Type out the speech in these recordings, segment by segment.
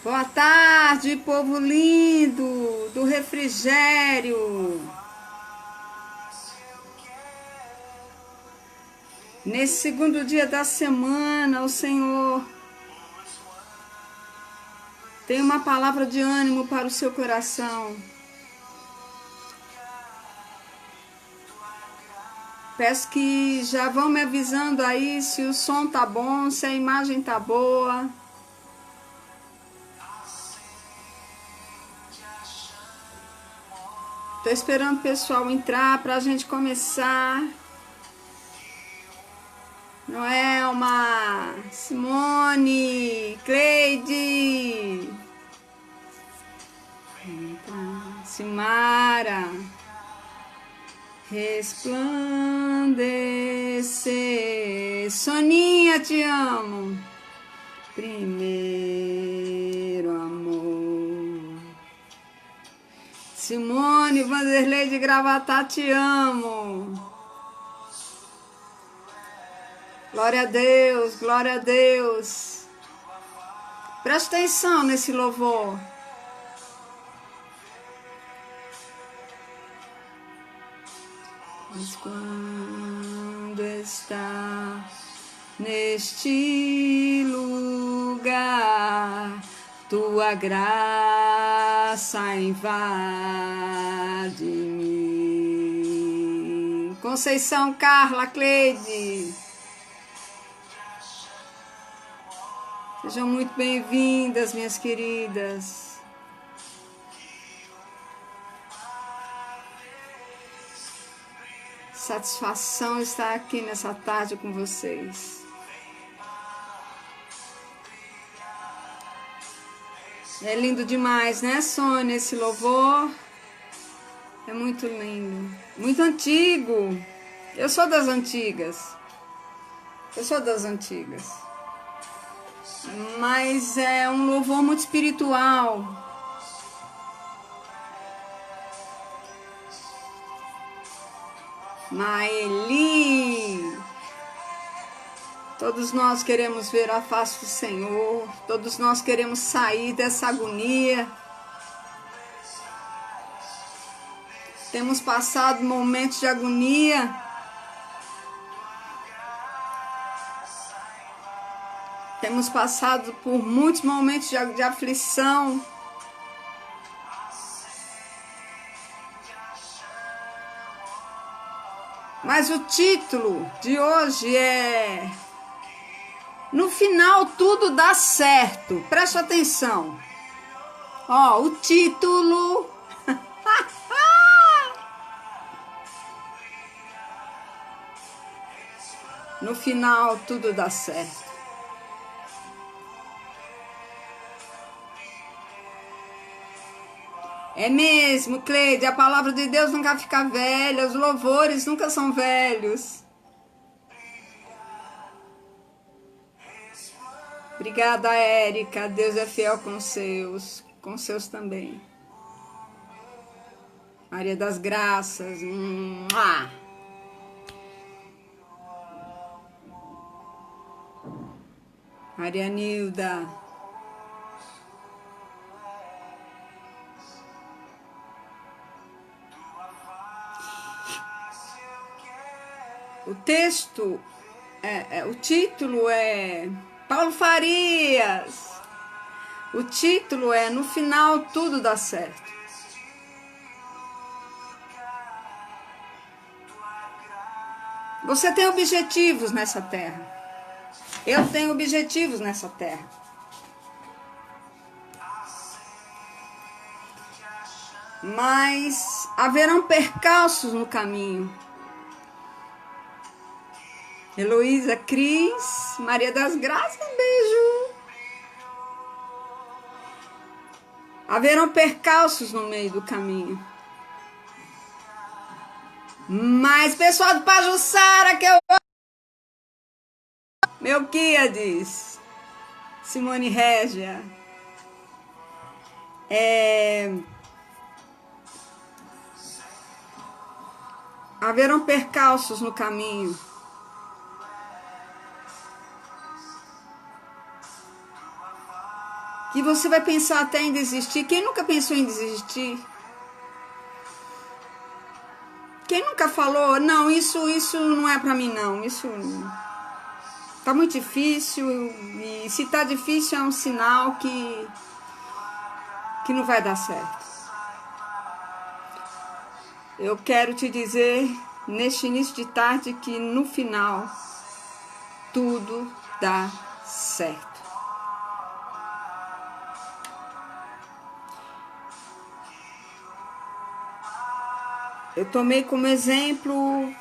Boa tarde, povo lindo do refrigério. Nesse segundo dia da semana, o Senhor tem uma palavra de ânimo para o seu coração. Peço que já vão me avisando aí se o som tá bom, se a imagem tá boa. Tô esperando o pessoal entrar para a gente começar. Noelma, Simone, Cleide, Simara, resplandecer. Soninha, te amo. Primeiro amor. Simone, Vanderlei de Gravatá, te amo. Glória a Deus, glória a Deus. Preste atenção nesse louvor. Mas quando está neste lugar, tua graça invade-me. Conceição, Carla, Cleide. Sejam muito bem-vindas, minhas queridas. Satisfação estar aqui nessa tarde com vocês. É lindo demais, né, Sônia? Esse louvor é muito lindo. Muito antigo. Eu sou das antigas. Mas é um louvor muito espiritual. Maeli, todos nós queremos ver a face do Senhor, todos nós queremos sair dessa agonia. Temos passado momentos de agonia. Temos passado por muitos momentos de aflição. Mas o título de hoje é No final tudo dá certo. Preste atenção. Ó, o título. No final tudo dá certo. É mesmo, Cleide, a palavra de Deus nunca fica velha, os louvores nunca são velhos. Obrigada, Érica, Deus é fiel com seus também. Maria das Graças. Maria Nilda. O texto, o título é Paulo Farias. O título é No final tudo dá certo. Você tem objetivos nessa terra. Eu tenho objetivos nessa terra. Mas haverão percalços no caminho. Heloísa, Cris, Maria das Graças, um beijo. Haverão percalços no meio do caminho. Mas, pessoal do Pajuçara, que eu... Melquíades, Simone Régia. Haverão percalços no caminho. que você vai pensar até em desistir. Quem nunca pensou em desistir? Quem nunca falou, não, isso não é para mim não, isso tá muito difícil, e se tá difícil é um sinal que não vai dar certo. Eu quero te dizer, neste início de tarde, que no final, tudo dá certo. Eu tomei como exemplo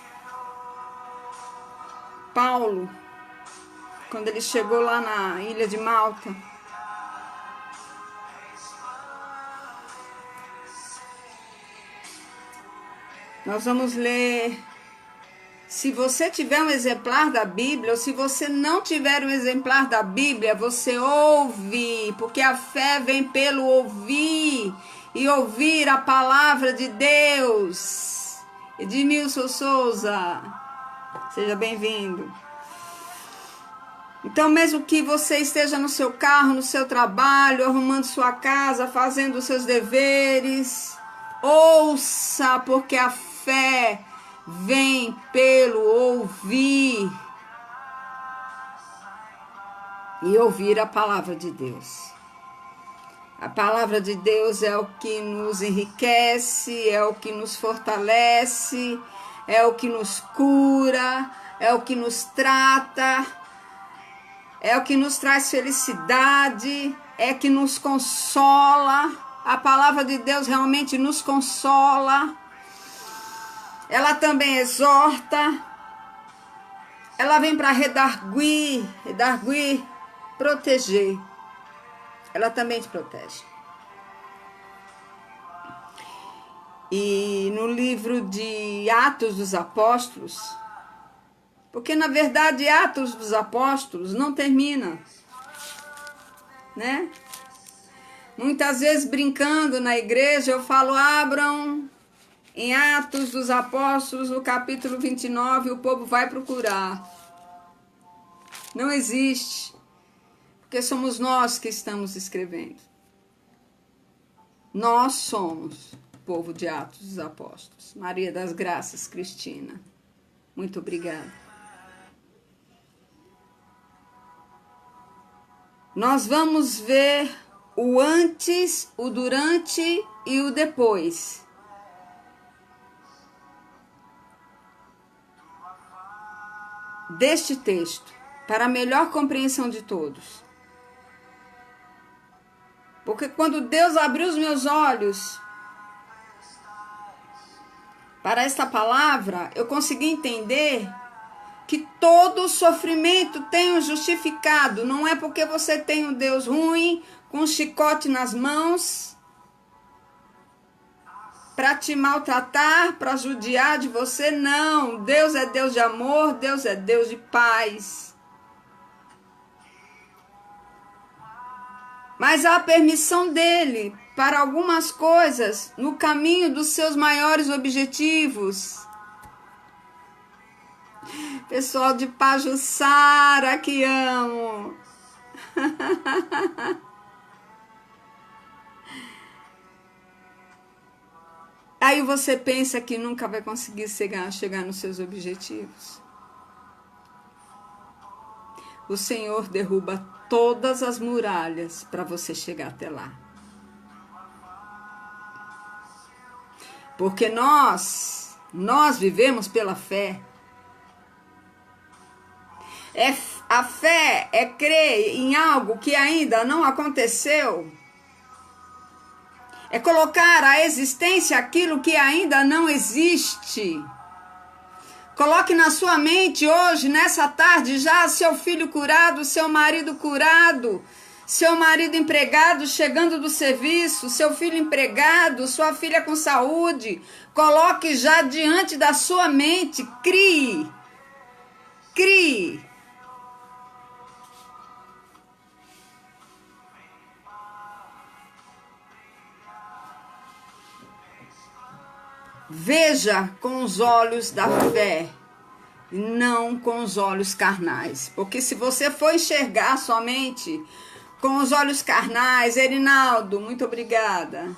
Paulo, quando ele chegou lá na ilha de Malta. Nós vamos ler. Se você tiver um exemplar da Bíblia, ou se você não tiver um exemplar da Bíblia, você ouve, porque a fé vem pelo ouvir, e ouvir a palavra de Deus. Edmilson Souza, seja bem-vindo. Então, mesmo que você esteja no seu carro, no seu trabalho, arrumando sua casa, fazendo os seus deveres, ouça, porque a fé vem pelo ouvir. E ouvir a palavra de Deus. A palavra de Deus é o que nos enriquece, é o que nos fortalece, é o que nos cura, é o que nos trata, é o que nos traz felicidade, é que nos consola. A palavra de Deus realmente nos consola. Ela também exorta. Ela vem para redarguir, proteger. Ela também te protege. E no livro de Atos dos Apóstolos, porque na verdade Atos dos Apóstolos não termina, né? Muitas vezes brincando na igreja eu falo, abram em Atos dos Apóstolos, no capítulo 29, o povo vai procurar. Não existe, porque somos nós que estamos escrevendo. Nós somos o povo de Atos dos Apóstolos. Maria das Graças, Cristina, muito obrigada. Nós vamos ver o antes, o durante e o depois. Deste texto, para a melhor compreensão de todos. Porque quando Deus abriu os meus olhos para esta palavra, eu consegui entender que todo sofrimento tem um justificado. Não é porque você tem um Deus ruim, com um chicote nas mãos, para te maltratar, para judiar de você. Não, Deus é Deus de amor, Deus é Deus de paz. Mas há a permissão dele para algumas coisas no caminho dos seus maiores objetivos. Pessoal de Pajuçara, que amo. Aí você pensa que nunca vai conseguir chegar nos seus objetivos. O Senhor derruba todas as muralhas para você chegar até lá. Porque nós vivemos pela fé. A fé é crer em algo que ainda não aconteceu. É colocar à existência aquilo que ainda não existe. Coloque na sua mente hoje, nessa tarde, já seu filho curado, seu marido curado, seu marido empregado chegando do serviço, seu filho empregado, sua filha com saúde. Coloque já diante da sua mente, crie. Veja com os olhos da fé, não com os olhos carnais. Porque se você for enxergar somente com os olhos carnais. Erinaldo, muito obrigada.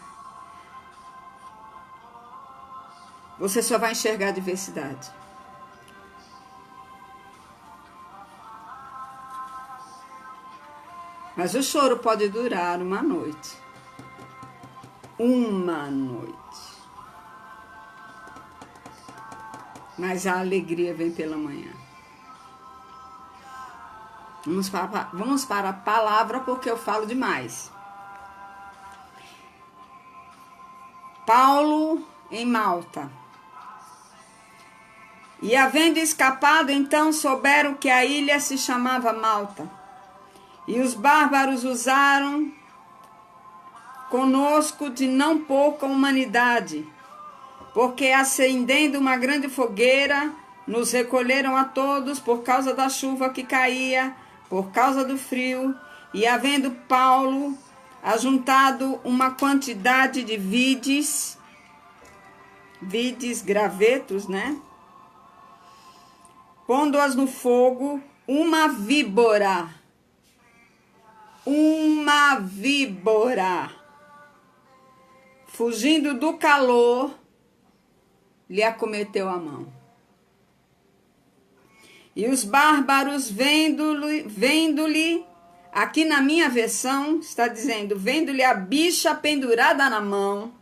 Você só vai enxergar a diversidade. Mas o choro pode durar uma noite. Uma noite. Mas a alegria vem pela manhã. Vamos para a palavra, porque eu falo demais. Paulo em Malta. E havendo escapado, então souberam que a ilha se chamava Malta. E os bárbaros usaram conosco de não pouca humanidade, porque acendendo uma grande fogueira, nos recolheram a todos por causa da chuva que caía, por causa do frio, e havendo Paulo ajuntado uma quantidade de vides, gravetos, né? Pondo-as no fogo, uma víbora, fugindo do calor, lhe acometeu a mão. E os bárbaros, vendo-lhe, aqui na minha versão, está dizendo, vendo-lhe a bicha pendurada na mão,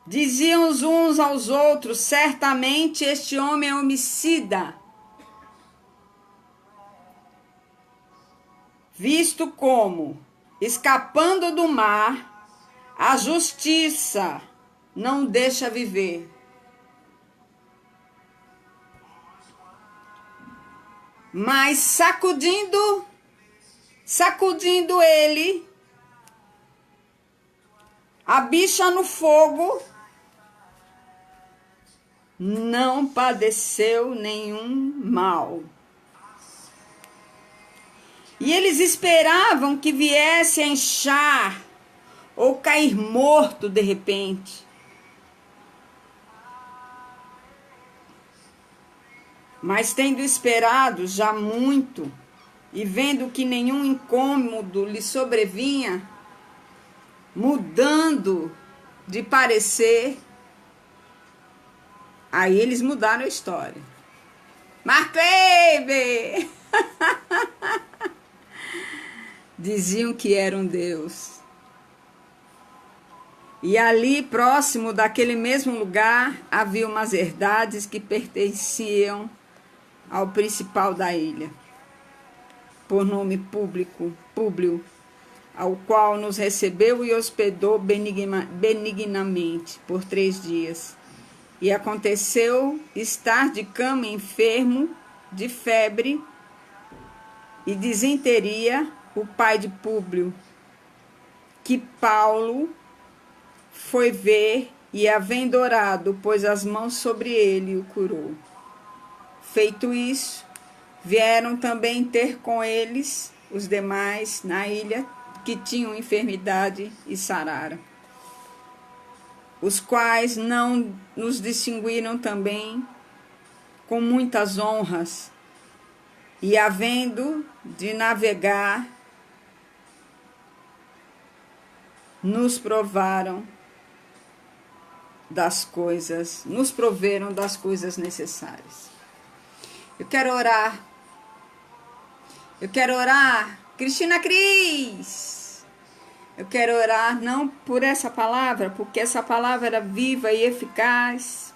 diziam os uns aos outros, certamente este homem é homicida, visto como, escapando do mar, a justiça não deixa viver. Mas sacudindo ele, a bicha no fogo, não padeceu nenhum mal. E eles esperavam que viesse a inchar ou cair morto de repente. Mas tendo esperado já muito, e vendo que nenhum incômodo lhe sobrevinha, mudando de parecer, aí eles mudaram a história. Marclebe! Diziam que era um Deus. E ali, próximo daquele mesmo lugar, havia umas herdades que pertenciam ao principal da ilha, por nome Públio, ao qual nos recebeu e hospedou benignamente por 3 dias. E aconteceu estar de cama enfermo, de febre e disenteria, o pai de Públio, que Paulo foi ver e, havendo orado, pôs as mãos sobre ele e o curou. Feito isso, vieram também ter com eles os demais na ilha que tinham enfermidade e sararam, os quais não nos distinguiram também com muitas honras, e havendo de navegar, nos proveram das coisas necessárias. Eu quero orar, Cristina Cris. Eu quero orar não por essa palavra, porque essa palavra era viva e eficaz,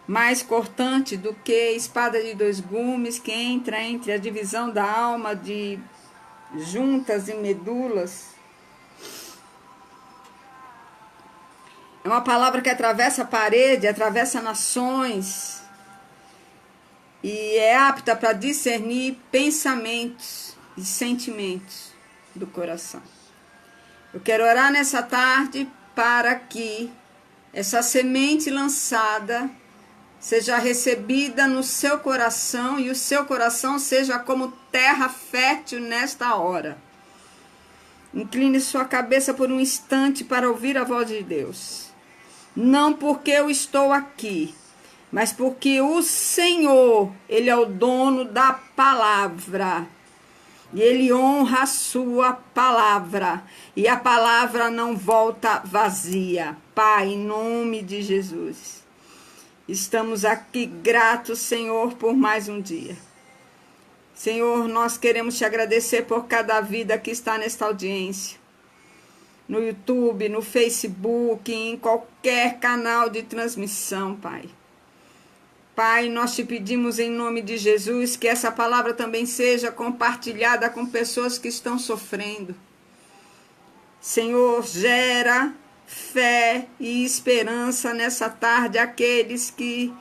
mais cortante do que espada de 2 gumes, que entra entre a divisão da alma de juntas e medulas. É uma palavra que atravessa a parede, atravessa nações, e é apta para discernir pensamentos e sentimentos do coração. Eu quero orar nessa tarde para que essa semente lançada seja recebida no seu coração e o seu coração seja como terra fértil nesta hora. Incline sua cabeça por um instante para ouvir a voz de Deus. Não porque eu estou aqui, mas porque o Senhor, Ele é o dono da palavra. E ele honra a sua palavra. E a palavra não volta vazia. Pai, em nome de Jesus. Estamos aqui gratos, Senhor, por mais um dia. Senhor, nós queremos te agradecer por cada vida que está nesta audiência. No YouTube, no Facebook, em qualquer canal de transmissão, Pai. Pai, nós te pedimos em nome de Jesus que essa palavra também seja compartilhada com pessoas que estão sofrendo. Senhor, gera fé e esperança nessa tarde àqueles que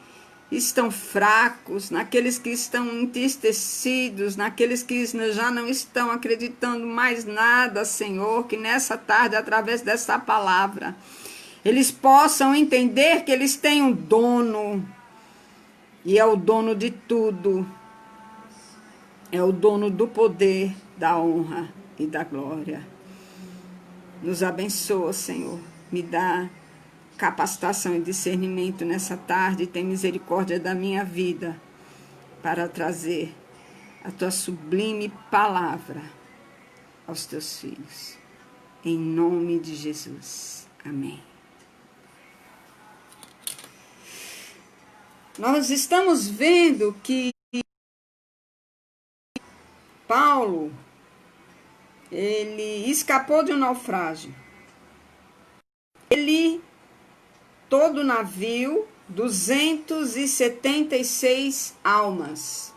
estão fracos, naqueles que estão entristecidos, naqueles que já não estão acreditando mais nada, Senhor, que nessa tarde, através dessa palavra, eles possam entender que eles têm um dono. E é o dono de tudo, é o dono do poder, da honra e da glória. Nos abençoa, Senhor, me dá capacitação e discernimento nessa tarde, e tem misericórdia da minha vida, para trazer a tua sublime palavra aos teus filhos. Em nome de Jesus. Amém. Nós estamos vendo que Paulo, ele escapou de um naufrágio. Todo o navio, 276 almas.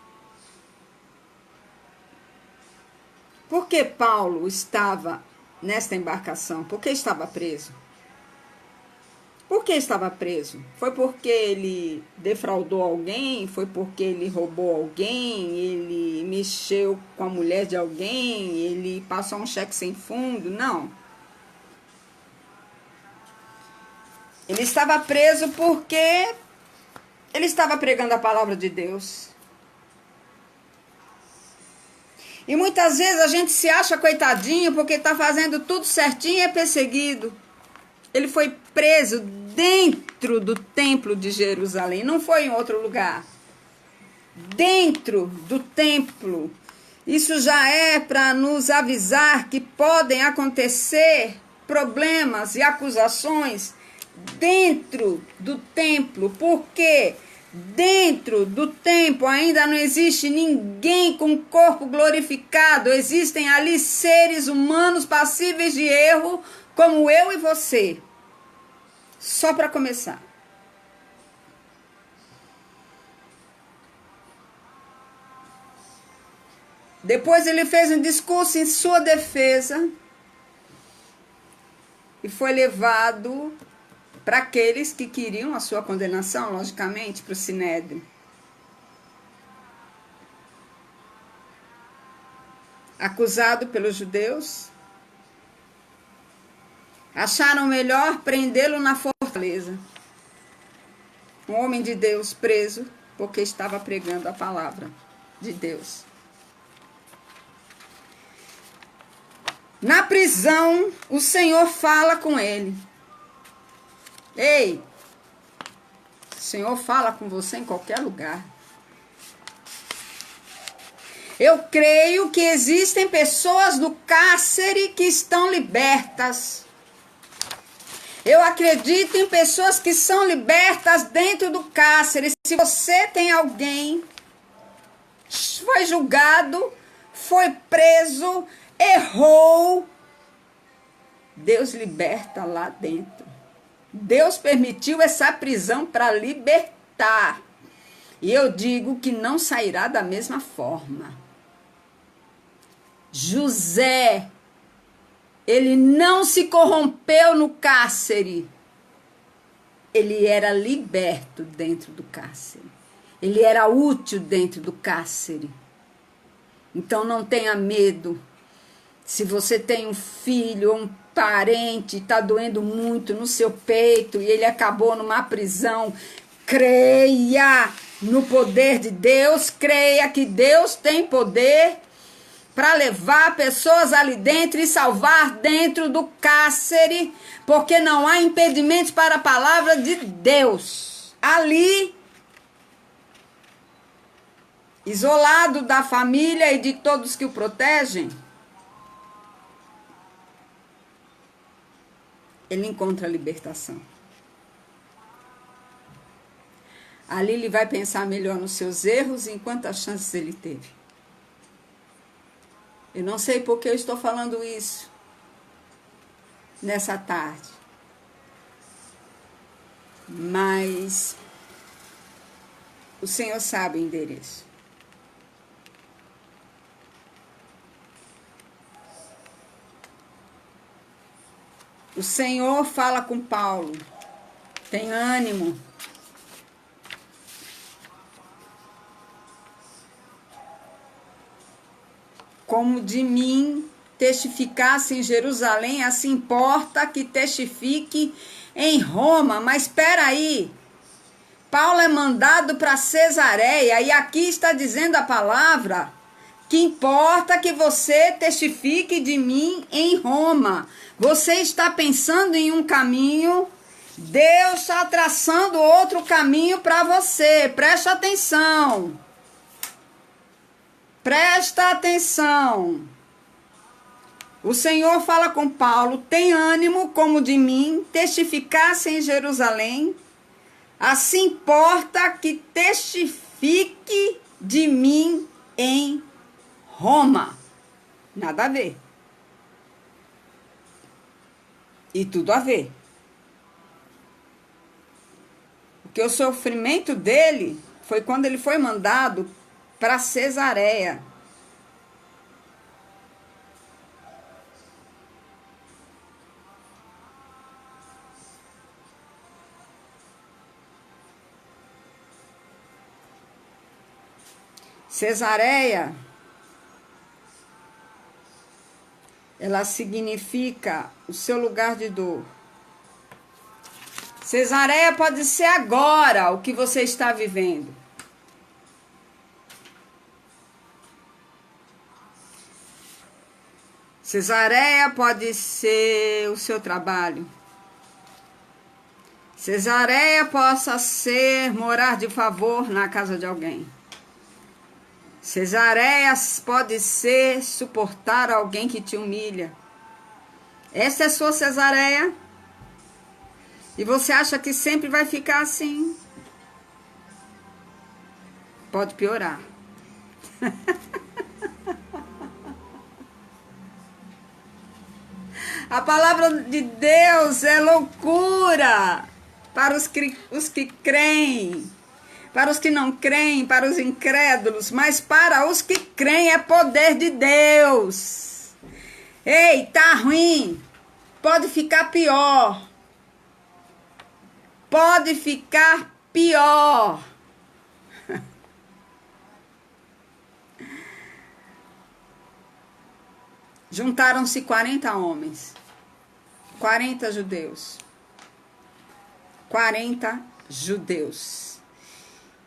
Por que Paulo estava nesta embarcação? Por que estava preso? Por que estava preso? Foi porque ele defraudou alguém? Foi porque ele roubou alguém? Ele mexeu com a mulher de alguém? Ele passou um cheque sem fundo? Não. Ele estava preso porque ele estava pregando a palavra de Deus. E muitas vezes a gente se acha coitadinho porque está fazendo tudo certinho e é perseguido. Ele foi preso dentro do templo de Jerusalém, não foi em outro lugar. Dentro do templo. Isso já é para nos avisar que podem acontecer problemas e acusações dentro do templo. Porque dentro do templo ainda não existe ninguém com corpo glorificado. Existem ali seres humanos passíveis de erro, como eu e você. Só para começar. Depois ele fez um discurso em sua defesa e foi levado para aqueles que queriam a sua condenação, logicamente, para o Sinédrio. Acusado pelos judeus, acharam melhor prendê-lo na fortaleza. Um homem de Deus preso porque estava pregando a palavra de Deus. Na prisão, o Senhor fala com ele. Ei, o Senhor fala com você em qualquer lugar. Eu creio que existem pessoas no cárcere que estão libertas. Eu acredito em pessoas que são libertas dentro do cárcere. Se você tem alguém, foi julgado, foi preso, errou, Deus liberta lá dentro. Deus permitiu essa prisão para libertar. E eu digo que não sairá da mesma forma. José, ele não se corrompeu no cárcere. Ele era liberto dentro do cárcere. Ele era útil dentro do cárcere. Então não tenha medo. Se você tem um filho ou um parente, está doendo muito no seu peito e ele acabou numa prisão, creia no poder de Deus, creia que Deus tem poder para levar pessoas ali dentro e salvar dentro do cárcere, porque não há impedimentos para a palavra de Deus. Ali, isolado da família e de todos que o protegem, ele encontra a libertação. Ali ele vai pensar melhor nos seus erros e em quantas chances ele teve. Eu não sei por que eu estou falando isso nessa tarde, mas o Senhor sabe o endereço. O Senhor fala com Paulo: tem ânimo. Como de mim testificasse em Jerusalém, assim importa que testifique em Roma. Mas espera aí, Paulo é mandado para Cesareia e aqui está dizendo a palavra que importa que você testifique de mim em Roma. Você está pensando em um caminho, Deus está traçando outro caminho para você. Preste atenção. Presta atenção. O Senhor fala com Paulo: tem ânimo como de mim testificasse em Jerusalém. Assim importa que testifique de mim em Roma. Nada a ver. E tudo a ver. Porque o sofrimento dele foi quando ele foi mandado para Cesareia. Cesareia, ela significa o seu lugar de dor. Cesareia pode ser agora o que você está vivendo. Cesareia pode ser o seu trabalho. Cesareia possa ser morar de favor na casa de alguém. Cesareia pode ser suportar alguém que te humilha. Essa é a sua cesareia. E você acha que sempre vai ficar assim? Pode piorar. A palavra de Deus é loucura para os que creem, para os que não creem, para os incrédulos, mas para os que creem é poder de Deus. Ei, tá ruim, pode ficar pior. Pode ficar pior. Juntaram-se 40 homens, 40 judeus. 40 judeus.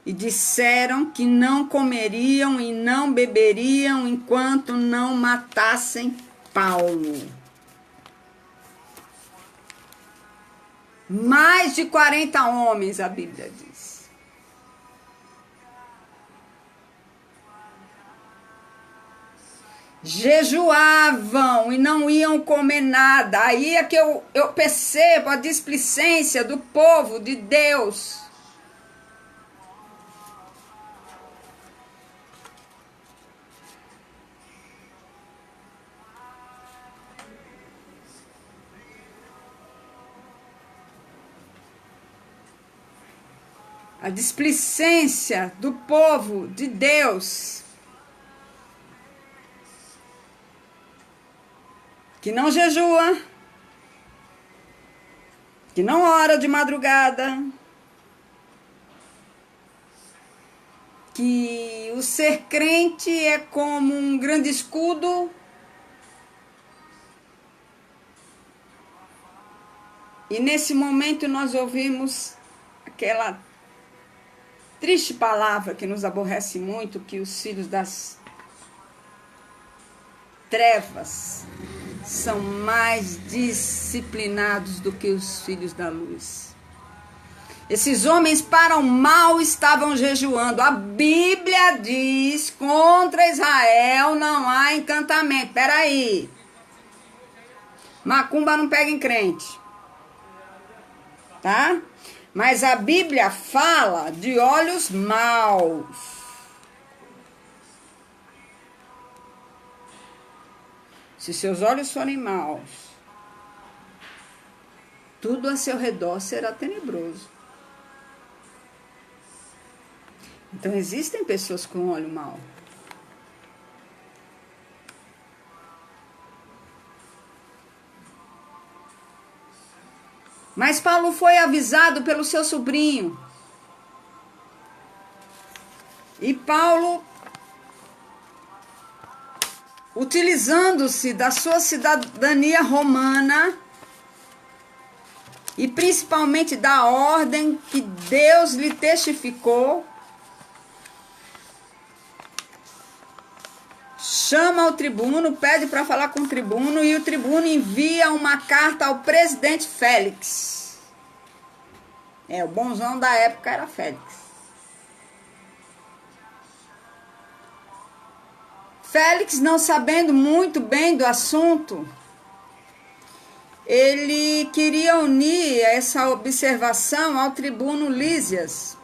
E disseram que não comeriam e não beberiam enquanto não matassem Paulo. Mais de 40 homens, a Bíblia diz. Jejuavam e não iam comer nada. Aí é que eu percebo a displicência do povo de Deus. A displicência do povo de Deus, que não jejua, que não ora de madrugada, que o ser crente é como um grande escudo, e nesse momento nós ouvimos aquela triste palavra que nos aborrece muito, que os filhos das trevas são mais disciplinados do que os filhos da luz. Esses homens para o mal estavam jejuando. A Bíblia diz, contra Israel não há encantamento. Peraí. Macumba não pega em crente. Tá? Mas a Bíblia fala de olhos maus. Se seus olhos forem maus, tudo a seu redor será tenebroso. Então, existem pessoas com olho mau. Mas Paulo foi avisado pelo seu sobrinho. E Paulo, utilizando-se da sua cidadania romana, e principalmente da ordem que Deus lhe testificou, chama o tribuno, pede para falar com o tribuno, e o tribuno envia uma carta ao presidente Félix. O bonzão da época era Félix. Félix, não sabendo muito bem do assunto, ele queria unir essa observação ao tribuno Lísias,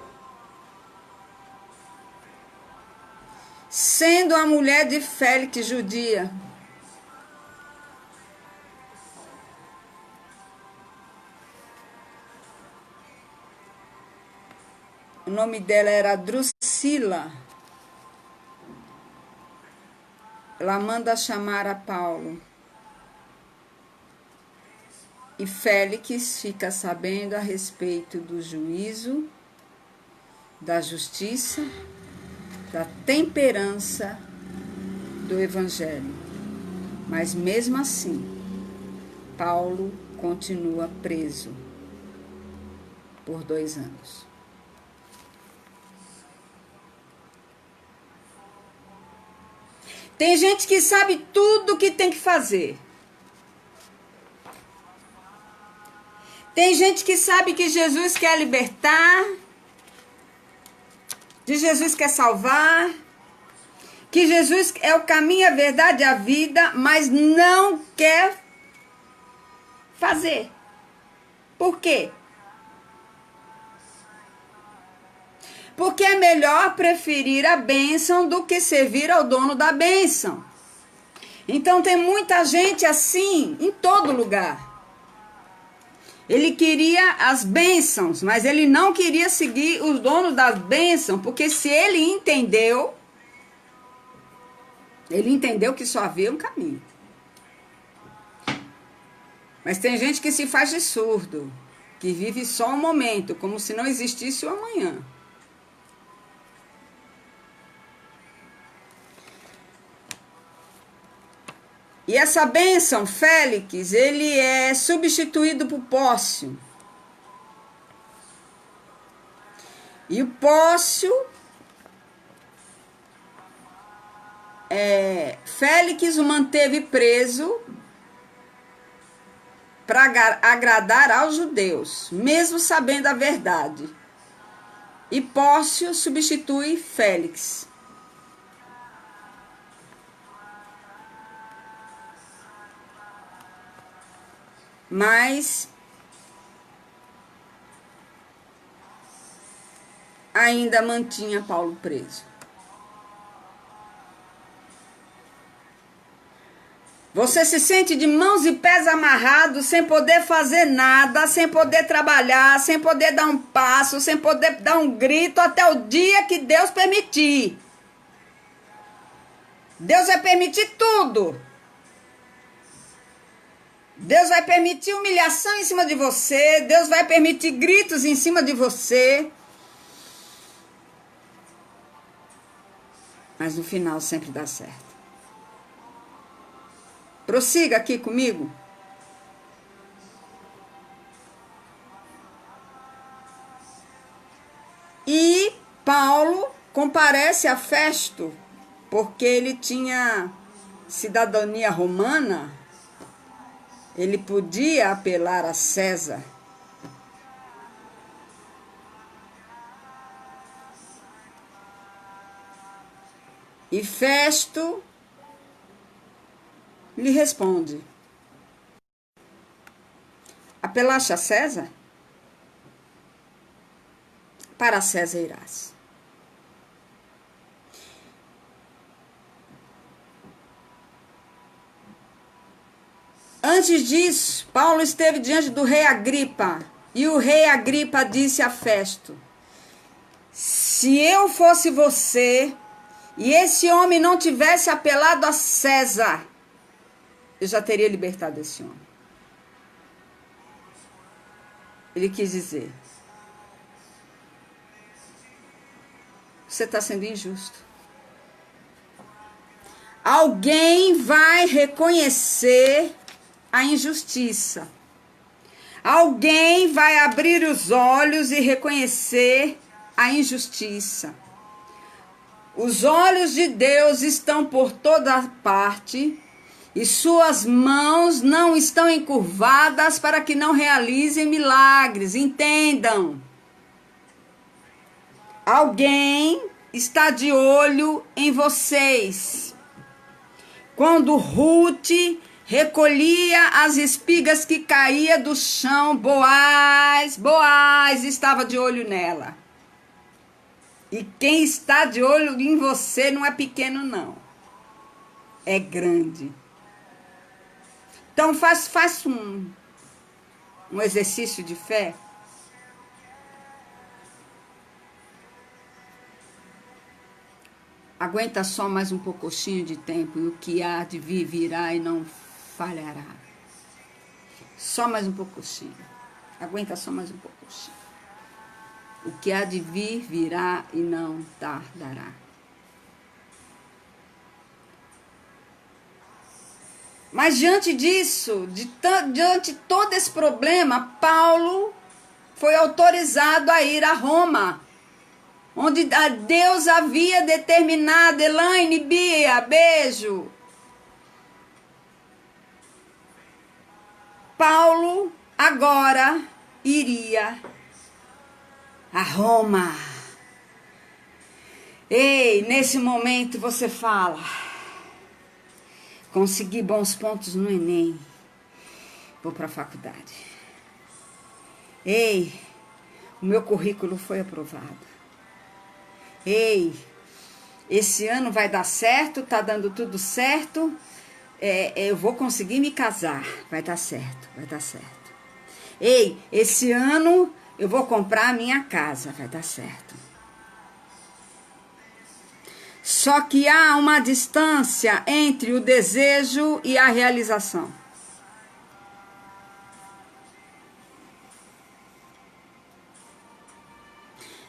sendo a mulher de Félix judia. O nome dela era Drusila. Ela manda chamar a Paulo. E Félix fica sabendo a respeito do juízo, da justiça, da temperança do Evangelho. Mas mesmo assim, Paulo continua preso por 2 anos. Tem gente que sabe tudo o que tem que fazer. Tem gente que sabe que Jesus quer libertar, que Jesus quer salvar, que Jesus é o caminho, a verdade e a vida, mas não quer fazer. Por quê? Porque é melhor preferir a bênção do que servir ao dono da bênção. Então tem muita gente assim em todo lugar. Ele queria as bênçãos, mas ele não queria seguir os donos das bênçãos, porque se ele entendeu que só havia um caminho. Mas tem gente que se faz de surdo, que vive só um momento, como se não existisse o amanhã. E essa bênção, Félix, ele é substituído por Pórcio. E o Pórcio, Félix o manteve preso para agradar aos judeus, mesmo sabendo a verdade. E Pórcio substitui Félix. Mas ainda mantinha Paulo preso. Você se sente de mãos e pés amarrados, sem poder fazer nada, sem poder trabalhar, sem poder dar um passo, sem poder dar um grito, até o dia que Deus permitir. Deus vai permitir tudo. Deus vai permitir humilhação em cima de você. Deus vai permitir gritos em cima de você. Mas no final sempre dá certo. Prossiga aqui comigo. E Paulo comparece a Festo, porque ele tinha cidadania romana. Ele podia apelar a César. E Festo lhe responde: apelaste a César? Para César irás. Antes disso, Paulo esteve diante do rei Agripa, e o rei Agripa disse a Festo: se eu fosse você, e esse homem não tivesse apelado a César, eu já teria libertado esse homem. Ele quis dizer: você está sendo injusto. Alguém vai reconhecer a injustiça. Alguém vai abrir os olhos e reconhecer a injustiça. Os olhos de Deus estão por toda parte e suas mãos não estão encurvadas para que não realizem milagres. Entendam. Alguém está de olho em vocês. Quando Ruth recolhia as espigas que caía do chão, Boaz estava de olho nela. E quem está de olho em você não é pequeno, não. É grande. Então faz um exercício de fé. Aguenta só mais um pouquinho de tempo, e o que há de vir virá e não falhará. Só mais um pouquinho. Aguenta só mais um pouquinho. O que há de vir virá e não tardará. Mas diante disso, diante de todo esse problema, Paulo foi autorizado a ir a Roma, onde Deus havia determinado. Elaine, Bia, beijo. Paulo agora iria a Roma. Ei, nesse momento você fala: consegui bons pontos no Enem, vou para a faculdade. Ei, o meu currículo foi aprovado. Ei, esse ano vai dar certo, tá dando tudo certo. Eu vou conseguir me casar, vai dar certo, vai dar certo. Ei, esse ano eu vou comprar a minha casa, vai dar certo. Só que há uma distância entre o desejo e a realização.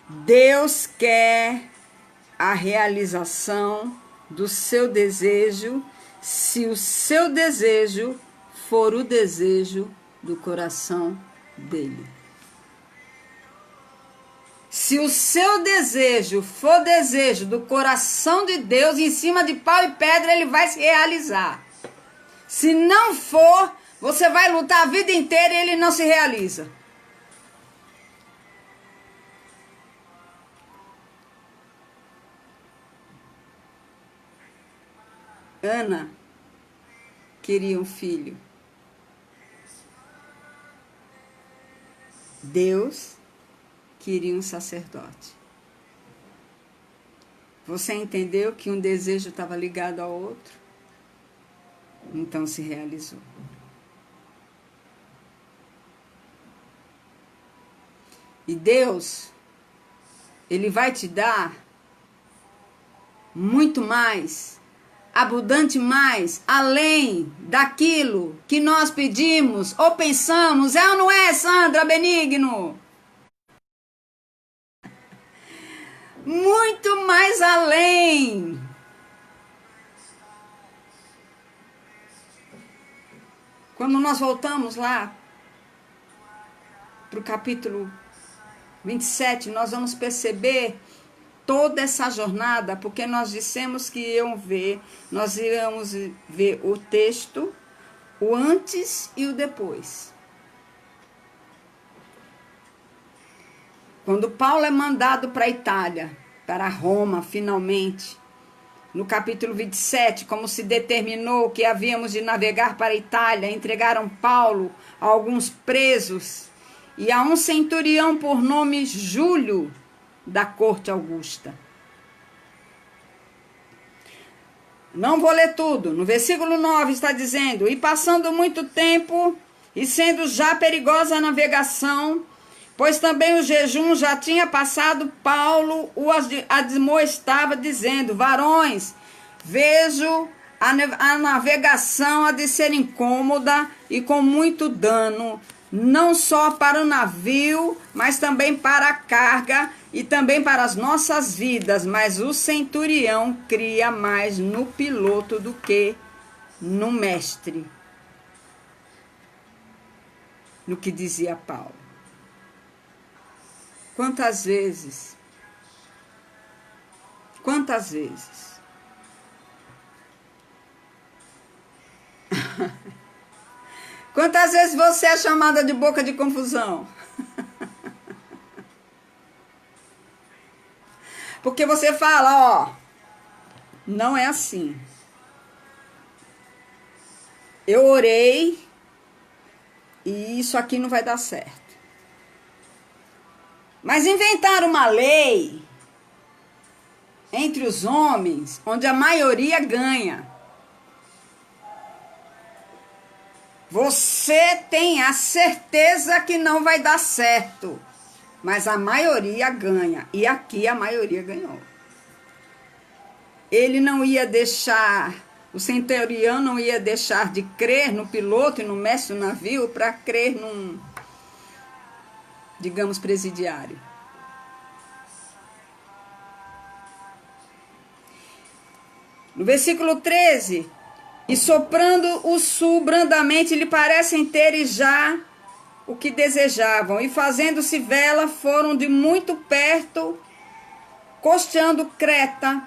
Deus quer a realização do seu desejo, se o seu desejo for o desejo do coração dele. Se o seu desejo for desejo do coração de Deus, em cima de pau e pedra ele vai se realizar. Se não for, você vai lutar a vida inteira e ele não se realiza. Ana queria um filho. Deus queria um sacerdote. Você entendeu que um desejo estava ligado ao outro? Então se realizou. E Deus, Ele vai te dar muito mais, abundante mais, além daquilo que nós pedimos ou pensamos. É ou não é, Sandra Benigno? Muito mais além. Quando nós voltamos lá para o capítulo 27, nós vamos perceber toda essa jornada, porque nós dissemos que nós íamos ver o texto, o antes e o depois. Quando Paulo é mandado para a Itália, para Roma, finalmente, no capítulo 27, como se determinou que havíamos de navegar para a Itália, entregaram Paulo a alguns presos e a um centurião por nome Júlio, da corte Augusta. Não vou ler tudo. No versículo 9 está dizendo: e passando muito tempo, e sendo já perigosa a navegação, pois também o jejum já tinha passado, Paulo o admoestava, dizendo: varões, vejo a navegação a de ser incômoda e com muito dano, não só para o navio, mas também para a carga e também para as nossas vidas. Mas o centurião cria mais no piloto do que no mestre, no que dizia Paulo. Quantas vezes? Quantas vezes? Quantas vezes você é chamada de boca de confusão? Porque você fala, ó, não é assim. Eu orei e isso aqui não vai dar certo. Mas inventaram uma lei entre os homens onde a maioria ganha. Você tem a certeza que não vai dar certo, mas a maioria ganha. E aqui a maioria ganhou. Ele não ia deixar, o centurião não ia deixar de crer no piloto e no mestre do navio para crer num, digamos, presidiário. No versículo 13... e soprando o sul brandamente, lhe parecem ter já o que desejavam. E fazendo-se vela, foram de muito perto, costeando Creta.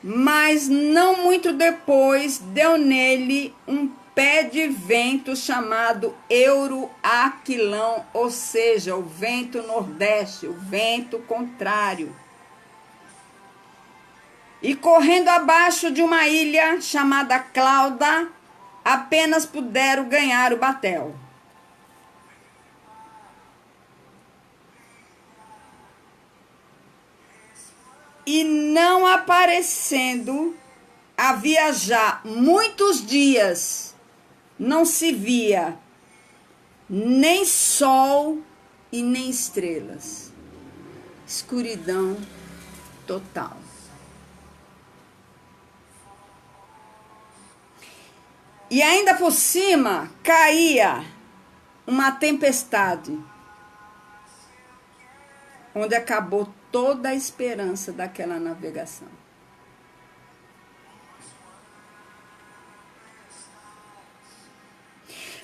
Mas não muito depois, deu nele um pé de vento chamado Euroaquilão, ou seja, o vento nordeste, o vento contrário. E correndo abaixo de uma ilha chamada Clauda, apenas puderam ganhar o batel. E não aparecendo, havia já muitos dias, não se via nem sol e nem estrelas. Escuridão total. E ainda por cima caía uma tempestade, onde acabou toda a esperança daquela navegação.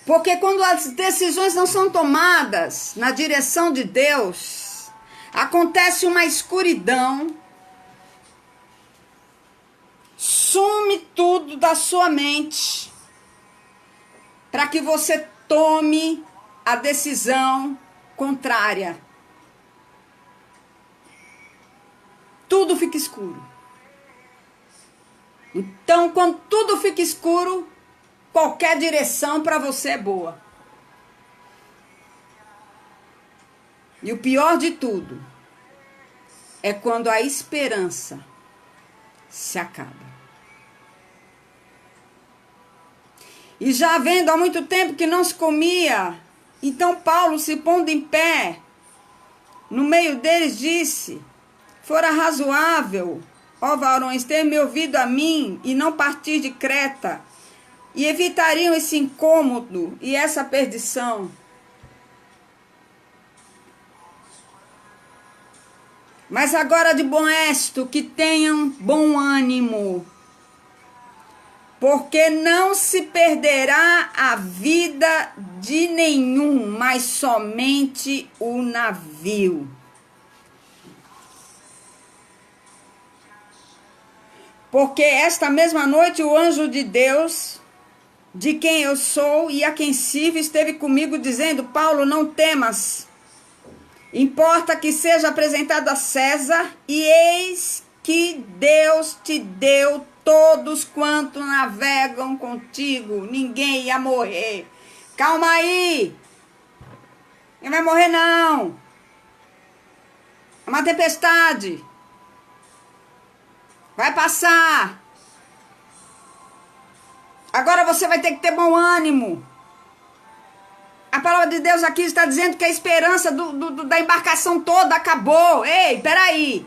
Porque quando as decisões não são tomadas na direção de Deus, acontece uma escuridão, sume tudo da sua mente, para que você tome a decisão contrária. Tudo fica escuro. Então, quando tudo fica escuro, qualquer direção para você é boa. E o pior de tudo é quando a esperança se acaba. E já havendo há muito tempo que não se comia, então Paulo, se pondo em pé, no meio deles, disse: fora razoável, ó varões, ter me ouvido a mim e não partir de Creta, e evitariam esse incômodo e essa perdição. Mas agora de bom êxito, que tenham bom ânimo, porque não se perderá a vida de nenhum, mas somente o navio. Porque esta mesma noite o anjo de Deus, de quem eu sou e a quem sirvo, esteve comigo dizendo: Paulo, não temas, importa que seja apresentado a César, e eis que Deus te deu todos quanto navegam contigo. Ninguém ia morrer. Calma aí. Não vai morrer, não. É uma tempestade. Vai passar. Agora você vai ter que ter bom ânimo. A palavra de Deus aqui está dizendo que a esperança da embarcação toda acabou. Ei, peraí.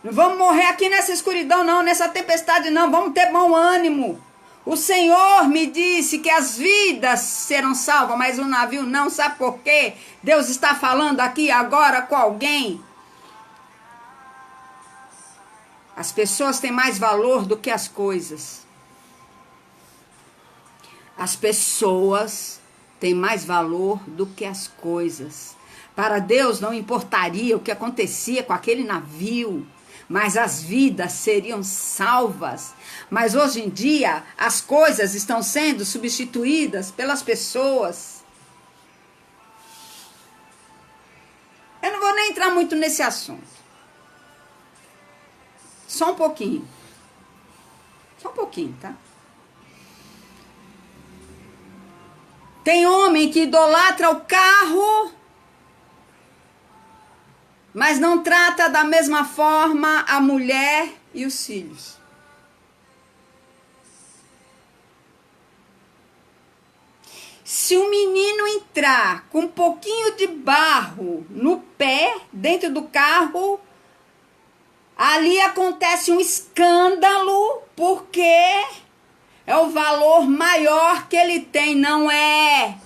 Não vamos morrer aqui nessa escuridão, não, nessa tempestade, não. Vamos ter bom ânimo. O Senhor me disse que as vidas serão salvas, mas o navio não. Sabe por quê? Deus está falando aqui agora com alguém. As pessoas têm mais valor do que as coisas. As pessoas têm mais valor do que as coisas. Para Deus não importaria o que acontecia com aquele navio, mas as vidas seriam salvas. Mas hoje em dia, as coisas estão sendo substituídas pelas pessoas. Eu não vou nem entrar muito nesse assunto. Só um pouquinho. Só um pouquinho, tá? Tem homem que idolatra o carro, mas não trata da mesma forma a mulher e os filhos. Se o menino entrar com um pouquinho de barro no pé, dentro do carro, ali acontece um escândalo, porque é o valor maior que ele tem, não é?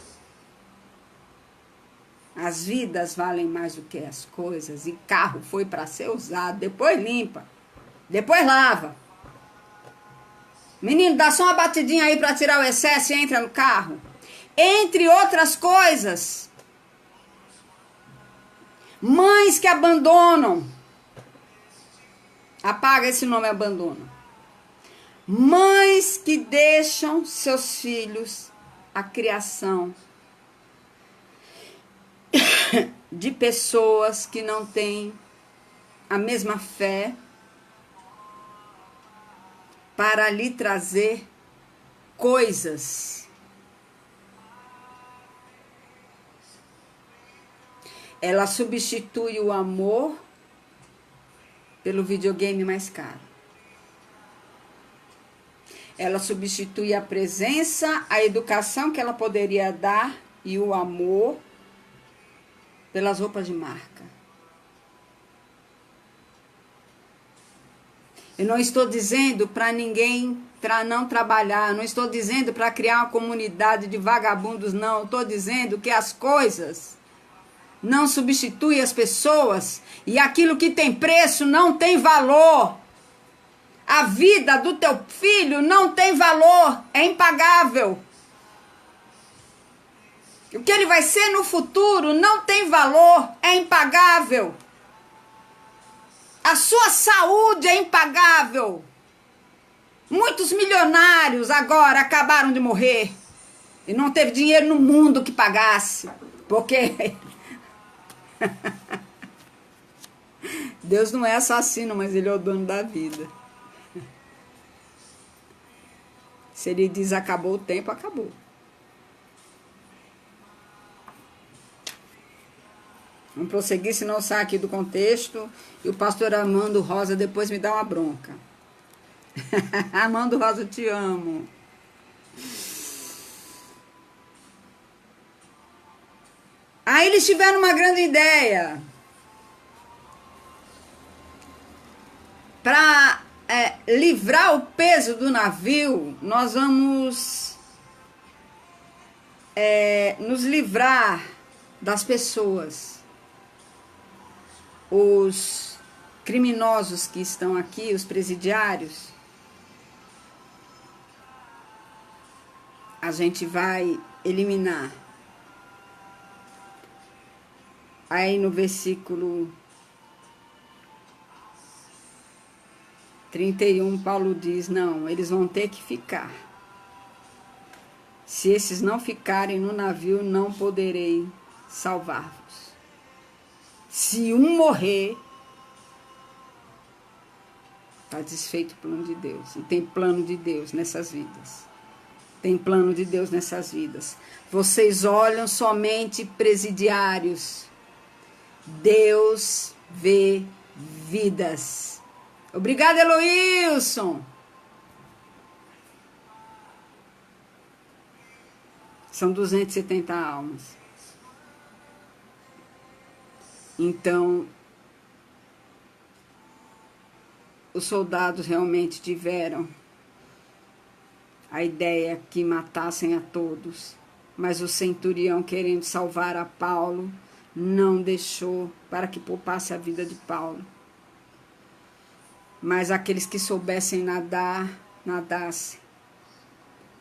As vidas valem mais do que as coisas, e carro foi para ser usado, depois limpa, depois lava. Menino, dá só uma batidinha aí para tirar o excesso e entra no carro. Entre outras coisas, mães que abandonam, apaga esse nome, abandono. Mães que deixam seus filhos à criação de pessoas que não têm a mesma fé para lhe trazer coisas. Ela substitui o amor pelo videogame mais caro. Ela substitui a presença, a educação que ela poderia dar e o amor pelas roupas de marca. Eu não estou dizendo para ninguém para não trabalhar, não estou dizendo para criar uma comunidade de vagabundos, não. Eu estou dizendo que as coisas não substituem as pessoas e aquilo que tem preço não tem valor. A vida do teu filho não tem valor, é impagável. O que ele vai ser no futuro não tem valor, é impagável. A sua saúde é impagável. Muitos milionários agora acabaram de morrer e não teve dinheiro no mundo que pagasse, porque Deus não é assassino, mas ele é o dono da vida. Se ele diz acabou o tempo, acabou. Vamos prosseguir, senão sai aqui do contexto. E o pastor Armando Rosa depois me dá uma bronca. Armando Rosa, eu te amo. Aí eles tiveram uma grande ideia. Para livrar o peso do navio, nós vamos nos livrar das pessoas. Os criminosos que estão aqui, os presidiários, a gente vai eliminar. Aí no versículo 31, Paulo diz, não, eles vão ter que ficar. Se esses não ficarem no navio, não poderei salvar-vos. Se um morrer, Está desfeito o plano de Deus. E tem plano de Deus nessas vidas. Tem plano de Deus nessas vidas. Vocês olham somente presidiários. Deus vê vidas. Obrigada, Eloílson. São 270 almas. Então, os soldados realmente tiveram a ideia que matassem a todos, mas o centurião, querendo salvar a Paulo, não deixou para que poupasse a vida de Paulo. Mas aqueles que soubessem nadar, nadassem,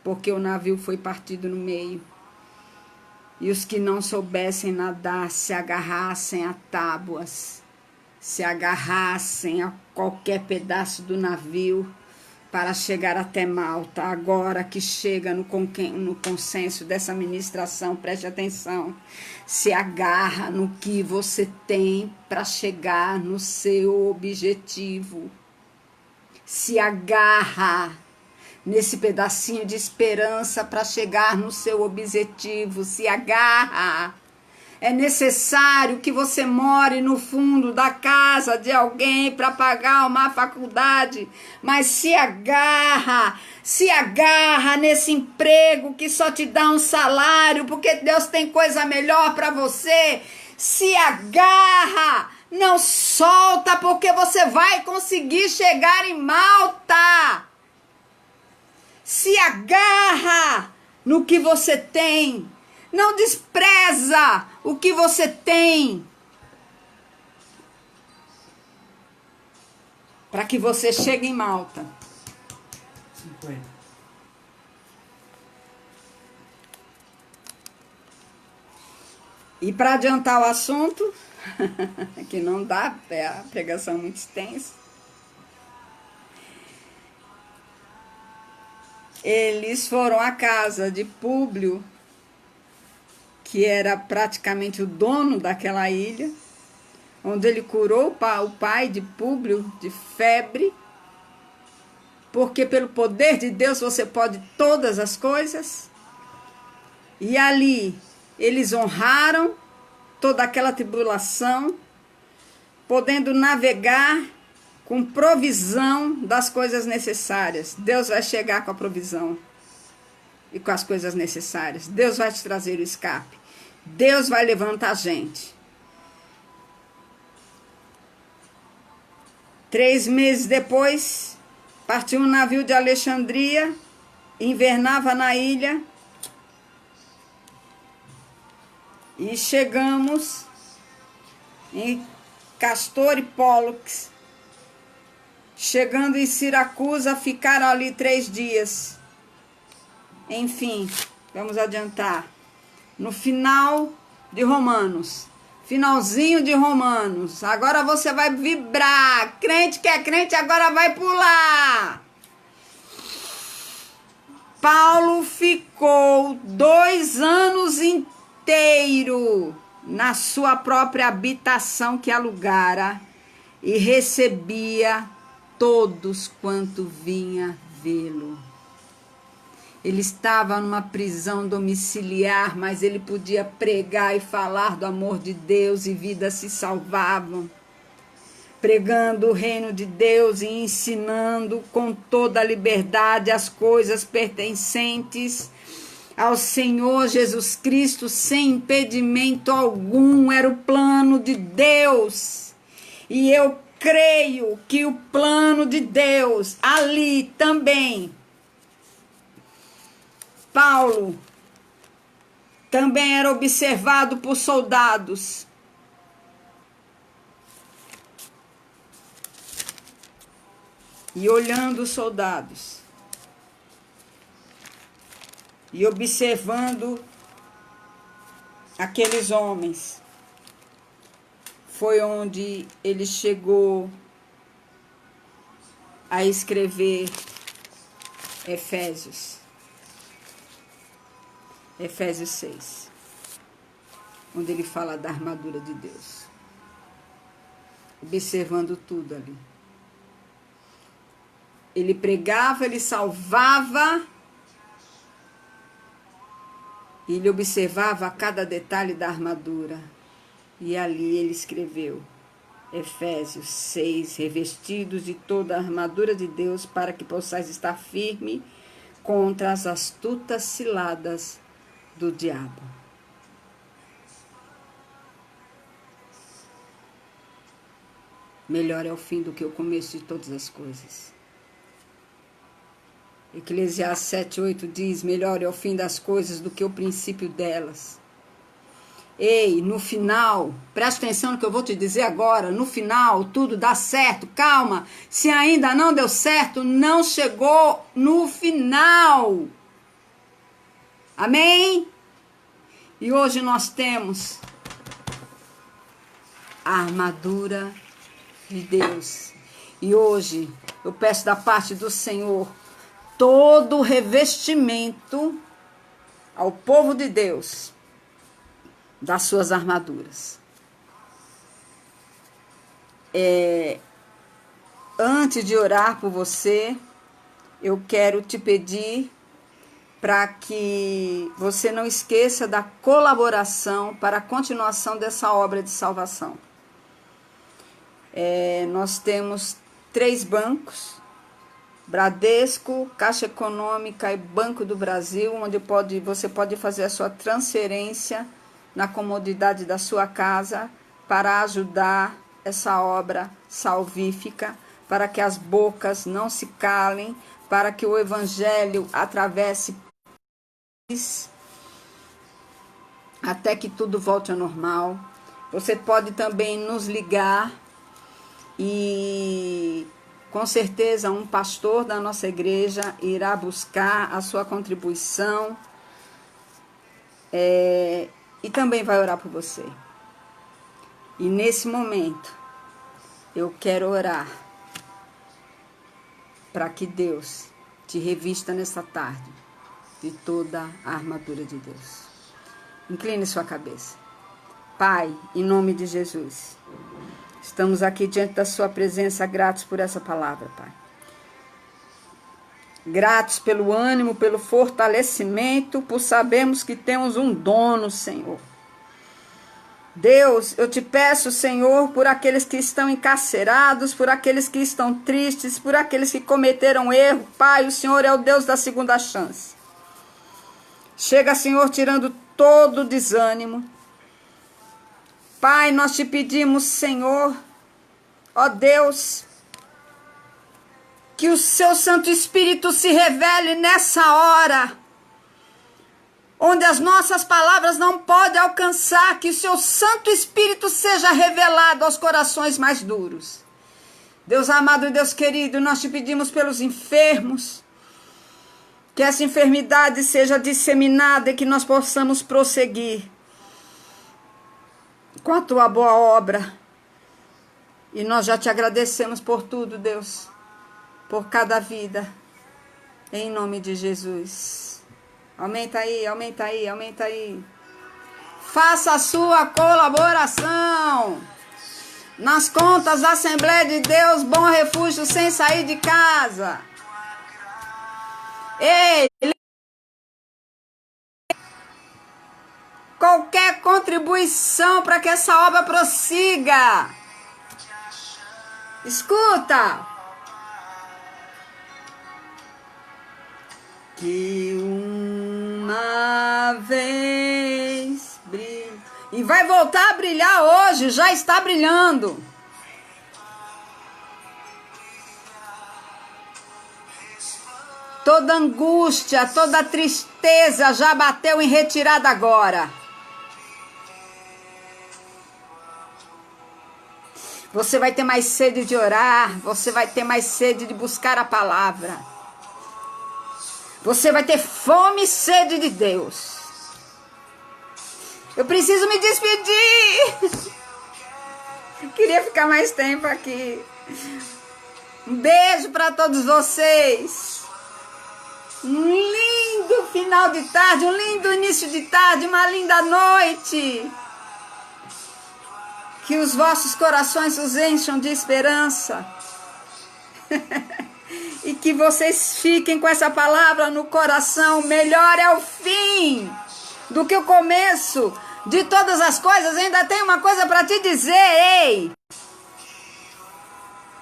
porque o navio foi partido no meio. E os que não soubessem nadar, se agarrassem a tábuas, se agarrassem a qualquer pedaço do navio para chegar até Malta. Agora que chega no consenso dessa ministração, preste atenção, se agarra no que você tem para chegar no seu objetivo. Se agarra nesse pedacinho de esperança para chegar no seu objetivo. Se agarra. É necessário que você more no fundo da casa de alguém para pagar uma faculdade, mas se agarra nesse emprego que só te dá um salário, porque Deus tem coisa melhor para você. Se agarra, não solta, porque você vai conseguir chegar em Malta. Se agarra no que você tem. Não despreza o que você tem. Para que você chegue em Malta. 50. E para adiantar o assunto, que não dá, é a pregação muito extensa. Eles foram à casa de Públio, que era praticamente o dono daquela ilha, onde ele curou o pai de Públio de febre, porque pelo poder de Deus você pode todas as coisas. E ali eles honraram toda aquela tribulação, podendo navegar com provisão das coisas necessárias. Deus vai chegar com a provisão e com as coisas necessárias. Deus vai te trazer o escape. Deus vai levantar a gente. 3 meses depois, partiu um navio de Alexandria, invernava na ilha, e chegamos em Castor e Pólux. Chegando em Siracusa, ficaram ali 3 dias. Enfim, vamos adiantar. No final de Romanos, finalzinho de Romanos, agora você vai vibrar. Crente que é crente agora vai pular. Paulo ficou 2 anos inteiros na sua própria habitação que alugara e recebia todos quanto vinha vê-lo. Ele estava numa prisão domiciliar, mas ele podia pregar e falar do amor de Deus e vidas se salvavam. Pregando o reino de Deus e ensinando com toda a liberdade as coisas pertencentes ao Senhor Jesus Cristo, sem impedimento algum. Era o plano de Deus. E eu creio que o plano de Deus ali também, Paulo também era observado por soldados. E olhando os soldados, e observando aqueles homens, foi onde ele chegou a escrever Efésios 6, onde ele fala da armadura de Deus, observando tudo ali. Ele pregava, ele salvava, e ele observava cada detalhe da armadura. E ali ele escreveu, Efésios 6, revestidos de toda a armadura de Deus, para que possais estar firme contra as astutas ciladas do diabo. Melhor é o fim do que o começo de todas as coisas. Eclesiastes 7:8 diz, melhor é o fim das coisas do que o princípio delas. Ei, no final, preste atenção no que eu vou te dizer agora, no final tudo dá certo, calma, se ainda não deu certo, não chegou no final. Amém? E hoje nós temos a armadura de Deus. E hoje eu peço da parte do Senhor todo o revestimento ao povo de Deus das suas armaduras. Antes de orar por você, eu quero te pedir para que você não esqueça da colaboração para a continuação dessa obra de salvação. Nós temos 3 bancos, Bradesco, Caixa Econômica e Banco do Brasil, onde você pode fazer a sua transferência na comodidade da sua casa para ajudar essa obra salvífica, para que as bocas não se calem, para que o Evangelho atravesse até que tudo volte ao normal. Você pode também nos ligar e com certeza um pastor da nossa igreja irá buscar a sua contribuição e também vai orar por você. E nesse momento eu quero orar para que Deus te revista nessa tarde de toda a armadura de Deus. Incline sua cabeça. Pai, em nome de Jesus, estamos aqui diante da sua presença, gratos por essa palavra, Pai. Gratos pelo ânimo, pelo fortalecimento, por sabermos que temos um dono, Senhor. Deus, eu te peço, Senhor, por aqueles que estão encarcerados, por aqueles que estão tristes, por aqueles que cometeram erro. Pai, o Senhor é o Deus da segunda chance. Chega, Senhor, tirando todo o desânimo. Pai, nós te pedimos, Senhor, ó Deus, que o seu Santo Espírito se revele nessa hora, onde as nossas palavras não podem alcançar, que o seu Santo Espírito seja revelado aos corações mais duros. Deus amado e Deus querido, nós te pedimos pelos enfermos, que essa enfermidade seja disseminada e que nós possamos prosseguir com a tua boa obra. E nós já te agradecemos por tudo, Deus, por cada vida, em nome de Jesus. Aumenta aí, aumenta aí, aumenta aí. Faça a sua colaboração nas contas da Assembleia de Deus, Bom Refúgio, sem sair de casa. Ei, qualquer contribuição para que essa obra prossiga. Escuta. Que uma vez brilhe. E vai voltar a brilhar hoje, já está brilhando. Toda angústia, toda tristeza já bateu em retirada agora. Você vai ter mais sede de orar, você vai ter mais sede de buscar a palavra. Você vai ter fome e sede de Deus. Eu preciso me despedir. Queria ficar mais tempo aqui. Um beijo para todos vocês. Um lindo final de tarde, um lindo início de tarde, uma linda noite. Que os vossos corações os encham de esperança. E que vocês fiquem com essa palavra no coração. Melhor é o fim do que o começo de todas as coisas. Ainda tem uma coisa para te dizer, ei!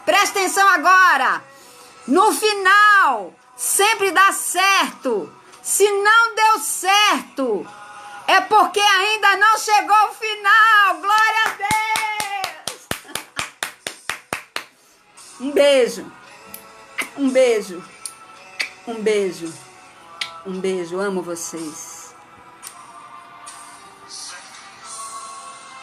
Presta atenção agora. No final, sempre dá certo. Se não deu certo, é porque ainda não chegou o final. Glória a Deus! Um beijo. Um beijo. Um beijo. Um beijo. Amo vocês.